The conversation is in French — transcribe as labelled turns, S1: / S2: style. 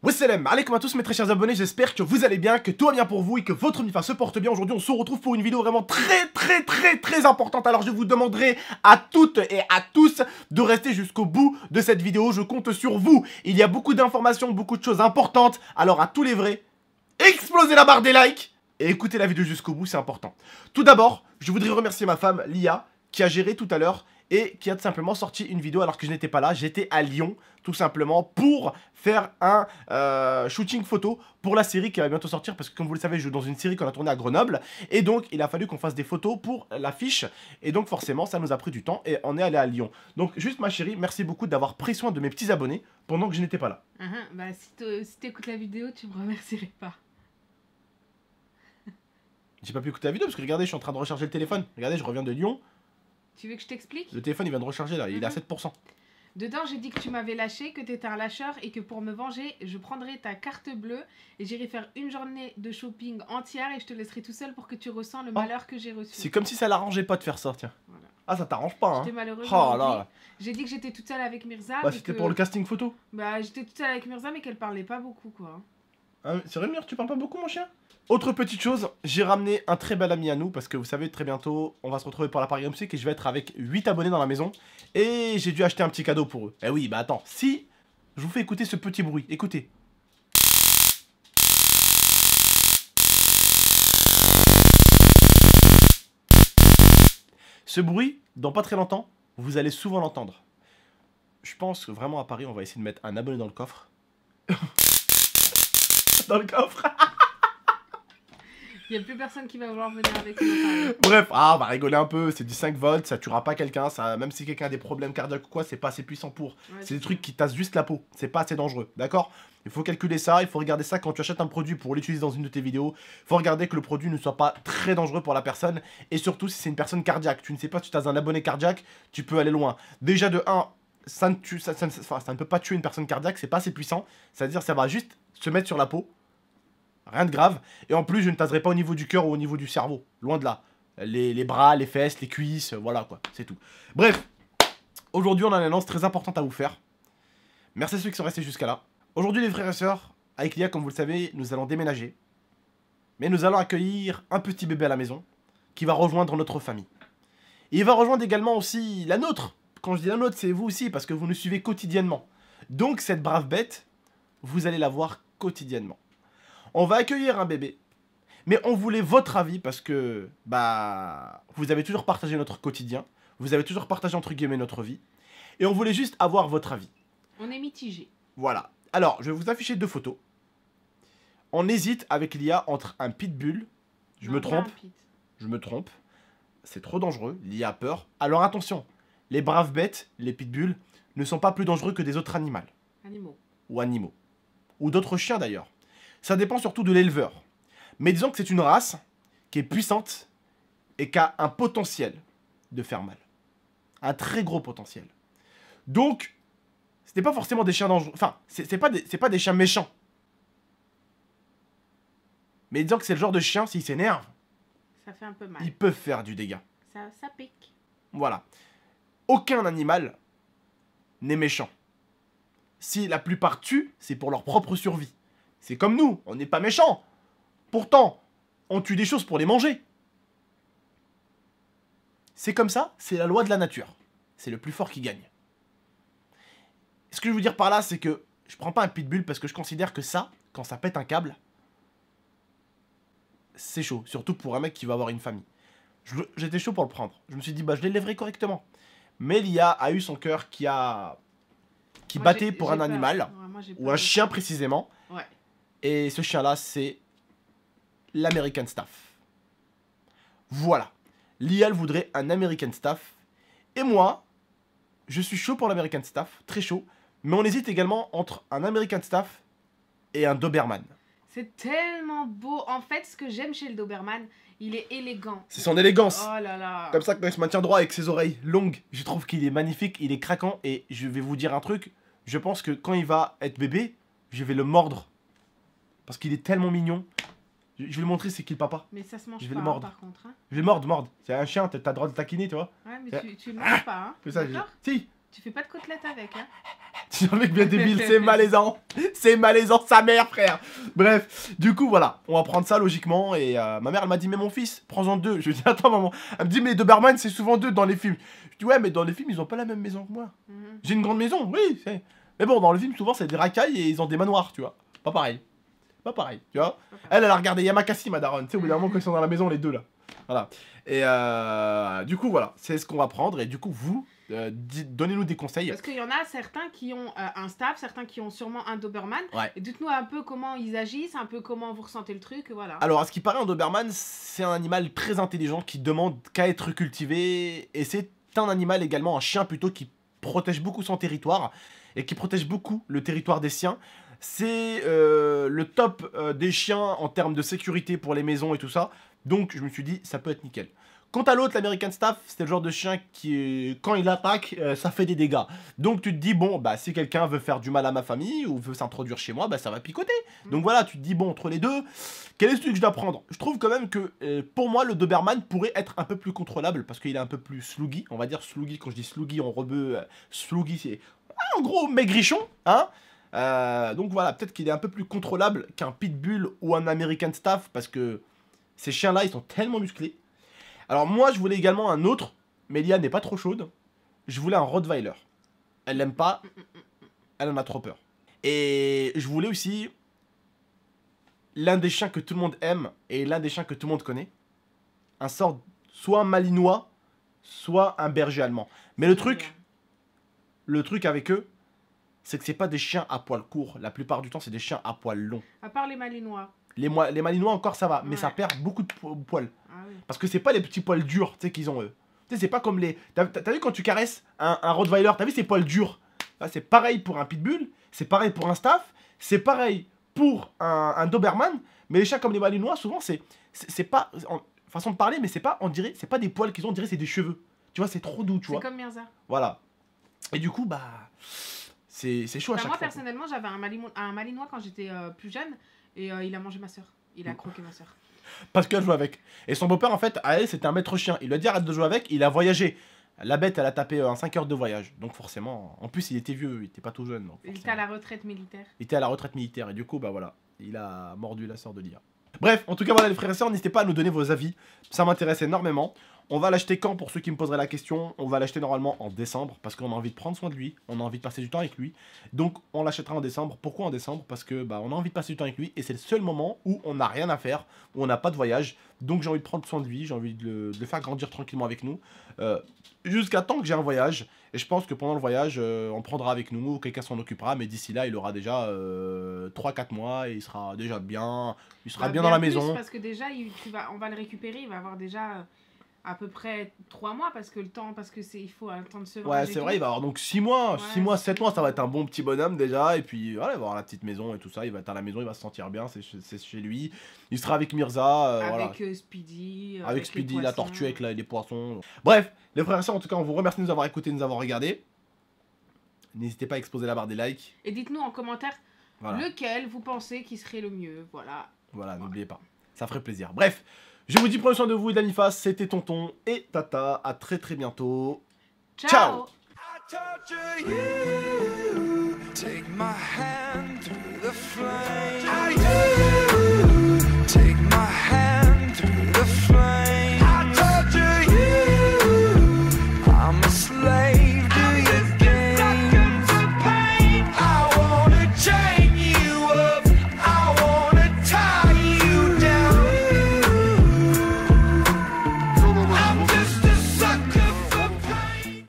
S1: Wassalam alaikum à tous mes très chers abonnés, j'espère que vous allez bien, que tout va bien pour vous et que votre MIFA se porte bien. Aujourd'hui on se retrouve pour une vidéo vraiment très importante. Alors je vous demanderai à toutes et à tous de rester jusqu'au bout de cette vidéo, je compte sur vous. Il y a beaucoup d'informations, beaucoup de choses importantes, alors à tous les vrais, explosez la barre des likes et écoutez la vidéo jusqu'au bout, c'est important. Tout d'abord, je voudrais remercier ma femme Lia qui a géré tout à l'heure et qui a tout simplement sorti une vidéo alors que je n'étais pas là. J'étais à Lyon tout simplement pour faire un shooting photo pour la série qui va bientôt sortir, parce que comme vous le savez je joue dans une série qu'on a tournée à Grenoble et donc il a fallu qu'on fasse des photos pour l'affiche et donc forcément ça nous a pris du temps et on est allé à Lyon. Donc juste ma chérie, merci beaucoup d'avoir pris soin de mes petits abonnés pendant que je n'étais pas là.
S2: Bah si t'écoutes la vidéo tu me remercierais pas.
S1: J'ai pas pu écouter la vidéo parce que regardez, je suis en train de recharger le téléphone. Regardez, je reviens de Lyon.
S2: Tu veux que je t'explique?
S1: Le téléphone il vient de recharger là, il est à 7%.
S2: Dedans j'ai dit que tu m'avais lâché, que t'étais un lâcheur et que pour me venger je prendrai ta carte bleue et j'irai faire une journée de shopping entière et je te laisserai tout seul pour que tu ressens le malheur que j'ai reçu.
S1: C'est comme si ça l'arrangeait pas de faire ça, tiens. Voilà. Ah ça t'arrange pas hein.
S2: J'étais malheureuse.
S1: Oh là.
S2: J'ai dit que j'étais toute seule avec Mirza.
S1: Bah c'était pour le casting photo.
S2: Bah j'étais toute seule avec Mirza mais qu'elle parlait pas beaucoup quoi.
S1: Ah, c'est vrai Mir, tu parles pas beaucoup mon chien? Autre petite chose, j'ai ramené un très bel ami à nous parce que vous savez très bientôt on va se retrouver pour la Paris Music et je vais être avec 8 abonnés dans la maison et j'ai dû acheter un petit cadeau pour eux. Eh oui bah attends, si je vous fais écouter ce petit bruit, écoutez. Ce bruit, dans pas très longtemps, vous allez souvent l'entendre. Je pense que vraiment à Paris on va essayer de mettre un abonné dans le coffre. Dans le coffre.
S2: Il n'y a plus personne qui va vouloir venir avec nous.
S1: Bref, on va rigoler un peu, c'est du 5 volts, ça tuera pas quelqu'un, même si quelqu'un a des problèmes cardiaques ou quoi, c'est pas assez puissant pour. Ouais, c'est des trucs qui tassent juste la peau, c'est pas assez dangereux, d'accord? Il faut calculer ça, il faut regarder ça quand tu achètes un produit pour l'utiliser dans une de tes vidéos. Il faut regarder que le produit ne soit pas très dangereux pour la personne, et surtout si c'est une personne cardiaque. Tu ne sais pas si tu as un abonné cardiaque, tu peux aller loin. Déjà de 1, ça ne peut pas tuer une personne cardiaque, c'est pas assez puissant, c'est-à-dire ça va juste se mettre sur la peau. Rien de grave. Et en plus, je ne taserai pas au niveau du cœur ou au niveau du cerveau. Loin de là. Les bras, les fesses, les cuisses, voilà quoi. C'est tout. Bref. Aujourd'hui, on a une annonce très importante à vous faire. Merci à ceux qui sont restés jusqu'à là. Aujourd'hui, les frères et sœurs, avec Lia, comme vous le savez, nous allons déménager. Mais nous allons accueillir un petit bébé à la maison qui va rejoindre notre famille. Et il va rejoindre également aussi la nôtre. Quand je dis la nôtre, c'est vous aussi, parce que vous nous suivez quotidiennement. Donc, cette brave bête, vous allez la voir quotidiennement. On va accueillir un bébé, mais on voulait votre avis parce que, vous avez toujours partagé notre quotidien, vous avez toujours partagé entre guillemets notre vie, et on voulait juste avoir votre avis.
S2: On est mitigé.
S1: Voilà. Alors, je vais vous afficher 2 photos. On hésite avec Lia entre un pitbull, je me trompe, c'est trop dangereux, Lia a peur. Alors attention, les braves bêtes, les pitbulls, ne sont pas plus dangereux que des autres animaux. Ou d'autres chiens d'ailleurs. Ça dépend surtout de l'éleveur. Mais disons que c'est une race qui est puissante et qui a un potentiel de faire mal. Un très gros potentiel. Donc, ce n'est pas forcément des chiens dangereux. Enfin, c'est pas des chiens méchants. Mais disons que c'est le genre de chien, s'il s'énerve,
S2: ça fait un peu mal.
S1: Ils peuvent faire du dégât.
S2: Ça pique.
S1: Voilà. Aucun animal n'est méchant. Si la plupart tuent, c'est pour leur propre survie. C'est comme nous, on n'est pas méchants. Pourtant, on tue des choses pour les manger. C'est comme ça, c'est la loi de la nature. C'est le plus fort qui gagne. Ce que je veux dire par là, c'est que je prends pas un pitbull parce que je considère que ça, quand ça pète un câble, c'est chaud. Surtout pour un mec qui va avoir une famille. J'étais chaud pour le prendre. Je me suis dit, je l'élèverai correctement. Mais Lia a eu son cœur qui battait pour un animal, ou un chien précisément.
S2: Ouais.
S1: Et ce chien-là, c'est l'American Staff. Voilà. Lia, elle voudrait un American Staff. Et moi, je suis chaud pour l'American Staff, très chaud. Mais on hésite également entre un American Staff et un Doberman.
S2: C'est tellement beau. En fait, ce que j'aime chez le Doberman, il est élégant.
S1: C'est son élégance.
S2: Oh là là.
S1: Comme ça, quand il se maintient droit avec ses oreilles longues, je trouve qu'il est magnifique, il est craquant. Et je vais vous dire un truc, je pense que quand il va être bébé, je vais le mordre. Parce qu'il est tellement mignon. Je vais lui montrer c'est qui le papa.
S2: Mais ça se mange
S1: Je vais
S2: pas,
S1: le mordre.
S2: par contre. Hein.
S1: Je vais le mordre. C'est un chien, t'as le droit de le taquiner, tu vois.
S2: Ouais, mais tu le manges pas, hein.
S1: Ça,
S2: D'accord.
S1: Si.
S2: Tu fais pas de côtelettes avec, hein.
S1: C'est un mec bien débile, c'est malaisant. C'est malaisant, sa mère, frère. Bref, du coup, voilà. On va prendre ça logiquement. Et ma mère, elle m'a dit, mais mon fils, prends-en 2. Je lui ai dit, attends, maman. Elle me dit, mais Doberman, c'est souvent 2 dans les films. Je dis, ouais, mais dans les films, ils ont pas la même maison que moi. J'ai une grande maison, oui. Mais bon, dans le film, souvent, c'est des racailles et ils ont des manoirs, tu vois. Pas pareil. Pas pareil, tu vois. Elle a regardé Yamakasi, ma daronne. Tu sais, au bout d'un moment, quand ils sont dans la maison, les deux, là. Voilà. Et du coup, voilà. C'est ce qu'on va prendre. Et du coup, vous, donnez-nous des conseils.
S2: Parce qu'il y en a certains qui ont un staff, certains qui ont sûrement un Doberman.
S1: Ouais.
S2: Et dites-nous un peu comment ils agissent, un peu comment vous ressentez le truc, voilà.
S1: Alors, à ce qui paraît, un Doberman, c'est un animal très intelligent qui demande qu'à être cultivé. Et c'est un animal également, un chien plutôt, qui protège beaucoup son territoire et qui protège beaucoup le territoire des siens. C'est le top des chiens en termes de sécurité pour les maisons et tout ça. Donc, je me suis dit, ça peut être nickel. Quant à l'autre, l'American Staff, c'était le genre de chien qui, quand il attaque, ça fait des dégâts. Donc tu te dis, bon, bah si quelqu'un veut faire du mal à ma famille ou veut s'introduire chez moi, bah ça va picoter. Donc voilà, tu te dis, bon, entre les deux, quel est celui que je dois prendre? Je trouve quand même que, pour moi, le Doberman pourrait être un peu plus contrôlable parce qu'il est un peu plus sluggy. On va dire sluggy, quand je dis sluggy, on rebeu, sluggy, c'est en gros maigrichon, hein. Donc voilà, peut-être qu'il est un peu plus contrôlable qu'un Pitbull ou un American Staff parce que ces chiens-là, ils sont tellement musclés. Alors moi, je voulais également un autre, mais Lia n'est pas trop chaude. Je voulais un Rottweiler. Elle l'aime pas, elle en a trop peur. Et je voulais aussi l'un des chiens que tout le monde aime et l'un des chiens que tout le monde connaît. Un sort, soit un Malinois, soit un berger allemand. Mais le truc avec eux, c'est que c'est pas des chiens à poil court. La plupart du temps, c'est des chiens à poil long.
S2: À part les Malinois.
S1: Les Malinois encore ça va, mais ça perd beaucoup de poils. Ah oui. Parce que c'est pas les petits poils durs, tu sais, qu'ils ont eux. Tu sais, c'est pas comme les... T'as vu quand tu caresses un Rottweiler, t'as vu ces poils durs? C'est pareil pour un Pitbull, c'est pareil pour un Staff, c'est pareil pour un Doberman, mais les chiens comme les Malinois, souvent, c'est pas... façon de parler, mais c'est pas, on dirait, c'est pas des poils qu'ils ont, on dirait c'est des cheveux. Tu vois, c'est trop doux, tu vois.
S2: C'est comme Mirza.
S1: Voilà. Et du coup, bah... C'est chaud à chaque fois.
S2: Moi, personnellement, j'avais un Malinois quand j'étais plus jeune. Et il a mangé ma soeur. Il a croqué ma soeur. Parce
S1: qu'elle joue avec. Et son beau-père, en fait, à elle, c'était un maître chien. Il lui a dit arrête de jouer avec, il a voyagé. La bête, elle a tapé 5 heures de voyage. Donc forcément, en plus, il était vieux, il était pas tout jeune. Donc,
S2: il était à la retraite militaire.
S1: Il était à la retraite militaire. Et du coup, bah voilà, il a mordu la sœur de Lia. Bref, en tout cas, voilà les frères et sœurs, n'hésitez pas à nous donner vos avis. Ça m'intéresse énormément. On va l'acheter quand, pour ceux qui me poseraient la question? On va l'acheter normalement en décembre, parce qu'on a envie de prendre soin de lui, on a envie de passer du temps avec lui. Donc on l'achètera en décembre. Pourquoi en décembre? Parce que bah, on a envie de passer du temps avec lui, et c'est le seul moment où on n'a rien à faire, où on n'a pas de voyage. Donc j'ai envie de prendre soin de lui, j'ai envie de le faire grandir tranquillement avec nous, jusqu'à temps que j'ai un voyage. Et je pense que pendant le voyage, on prendra avec nous, quelqu'un s'en occupera, mais d'ici là, il aura déjà 3-4 mois, et il sera déjà bien, il sera bien dans la maison.
S2: Parce que déjà, on va le récupérer, il va avoir déjà... à peu près 3 mois parce que il faut un temps de sevrage.
S1: Ouais, c'est vrai, il va avoir donc 6 mois, 7 mois, ça va être un bon petit bonhomme déjà. Et puis voilà, il va avoir la petite maison et tout ça. Il va être à la maison, il va se sentir bien, c'est chez lui. Il sera avec Mirza.
S2: Avec Speedy.
S1: Avec Speedy, la tortue, avec les poissons. Bref, les frères et sœurs, en tout cas, on vous remercie de nous avoir écoutés, de nous avoir regardés. N'hésitez pas à exposer la barre des likes.
S2: Et dites-nous en commentaire lequel vous pensez qui serait le mieux. Voilà,
S1: n'oubliez pas. Ça ferait plaisir. Bref. Je vous dis prenez soin de vous et d'Anifas, c'était Tonton et Tata, à très
S2: bientôt.
S1: Ciao.
S2: Ciao.